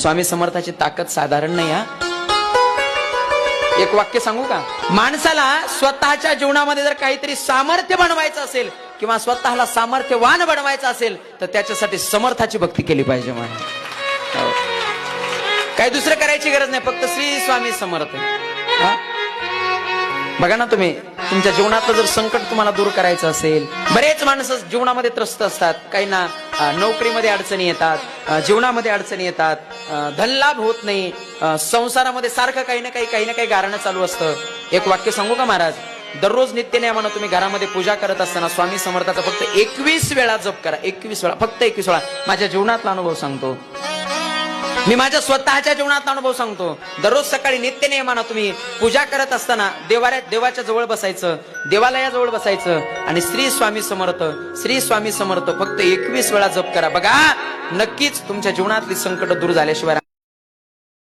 स्वामी समर्थाची ताकद साधारण नाही हा. एक वाक्य सांगू का? माणसाला स्वतःच्या जीवनामध्ये जर काहीतरी सामर्थ्य बनवायचं असेल किंवा स्वतःला सामर्थ्यवान बनवायचं असेल तर त्याच्यासाठी समर्थाची भक्ती केली पाहिजे. काही दुसरं करायची गरज नाही, फक्त श्री स्वामी समर्थ. बघा ना, तुम्ही तुमच्या जीवनातलं जर संकट तुम्हाला दूर करायचं असेल, बरेच माणसं जीवनामध्ये त्रस्त असतात. काहींना नोकरीमध्ये अडचणी येतात, जीवनामध्ये अडचणी येतात, धनलाभ होत नाही, संसारामध्ये सारखं काही ना काही गारणं चालू असतं. एक वाक्य सांगू का महाराज? दररोज नित्यनेमानं तुम्ही घरामध्ये पूजा करत असताना स्वामी समर्थाचा फक्त 21 वेळा जप करा. 21 वेळा, फक्त 21 वेळा. माझ्या जीवनातला अनुभव सांगतो, मी माझ्या स्वतःच्या जीवनातला अनुभव सांगतो. दररोज सकाळी नित्यनेमानं तुम्ही पूजा करत असताना देवाच्या जवळ बसायचं, देवालयाजवळ बसायचं आणि श्री स्वामी समर्थ, श्री स्वामी समर्थ फक्त 21 वेळा जप करा. बघा, नक्कीच तुमच्या जीवनातली संकट दूर झाल्याशिवाय